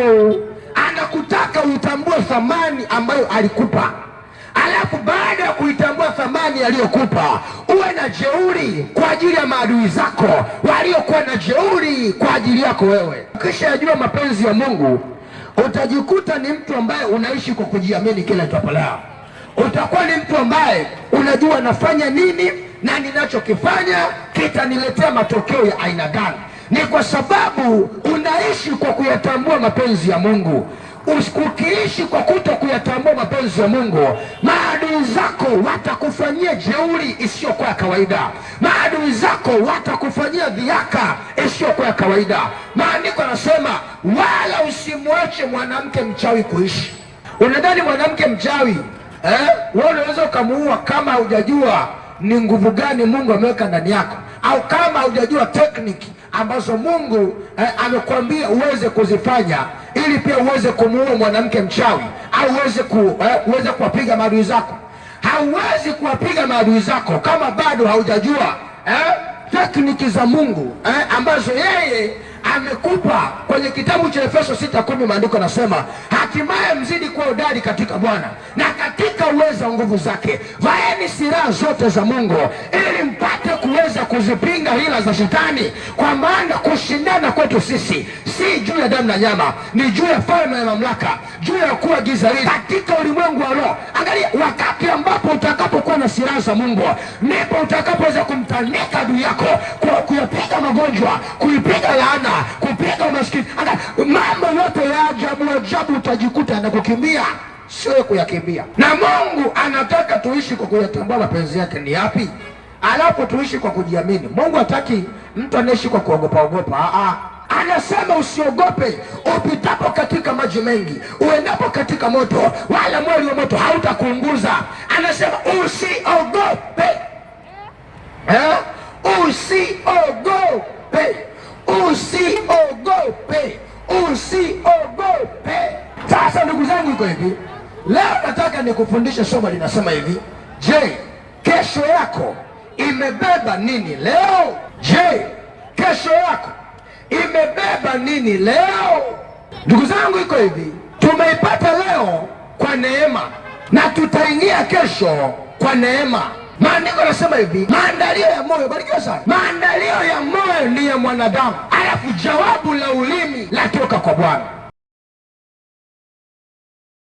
Mungu anakutaka uitambue thamani ambayo alikupa, alafu baada ya kuitambua thamani aliyokupa uwe na jeuri kwa ajili ya maadui zako waliokuwa na jeuri kwa ajili yako wewe. Kisha yajua mapenzi ya Mungu, utajikuta ni mtu ambaye unaishi kwa kujiamini kila itwapo leo. Utakuwa ni mtu ambaye unajua nafanya nini na ninachokifanya kitaniletea matokeo ya aina gani. Ni kwa sababu unaishi kwa kuyatambua mapenzi ya Mungu. Ukiishi kwa kuto kuyatambua mapenzi ya Mungu, maadui zako watakufanyia jeuri isiyokuwa ya kawaida. Maadui zako watakufanyia dhihaka isiyokuwa ya kawaida. Maandiko yanasema wala usimwache mwanamke mchawi kuishi. Unadhani mwanamke mchawi wewe unaweza ukamuua kama hujajua ni nguvu gani Mungu ameweka ndani yako, au kama hujajua tekniki ambazo Mungu amekwambia uweze kuzifanya ili pia uweze kumuua mwanamke mchawi, au uweze kuwapiga maadui zako. Hauwezi kuwapiga maadui zako kama bado haujajua tekniki za Mungu ambazo yeye amekupa. Kwenye kitabu cha Efeso 6:10 maandiko yanasema, hatimaye mzidi kuwa hodari katika Bwana na katika uweza wa nguvu zake. Vaeni silaha zote za Mungu ili mpate kuweza kuzipinga hila za Shetani, kwa maana kushindana kwetu sisi si juu ya damu na nyama, ni juu ya falme na mamlaka, juu ya kuwa giza hili katika ulimwengu wa roho. Angalia, wakati ambapo utakapokuwa na silaha za Mungu, ndipo utakapoweza kumtandika adui yako, kuyapiga magonjwa, kuipiga laana, kupiga umaskini. Mambo yote ya ajabu utajikuta anakukimbia, sio kuyakimbia. Na Mungu anataka tuishi kwa kuyatambua mapenzi yake ni yapi, alafu tuishi kwa kujiamini. Mungu hataki mtu anaishi kwa kuogopa. Anasema usiogope upitapo katika maji mengi, uendapo katika moto, wala mwali wa moto hautakuunguza. Anasema usiogope, usiogope, usiogope, usiogope. Sasa ndugu zangu, iko hivi, leo nataka nikufundishe somo linasema hivi: je, kesho yako imebeba nini leo? Je, kesho yako imebeba nini leo? Ndugu zangu, iko hivi, tumeipata leo kwa neema na tutaingia kesho kwa neema. Maandiko yanasema hivi, maandalio ya moyo, barikiwa sana, maandalio ya moyo ni ya mwanadamu, alafu jawabu la ulimi latoka kwa Bwana.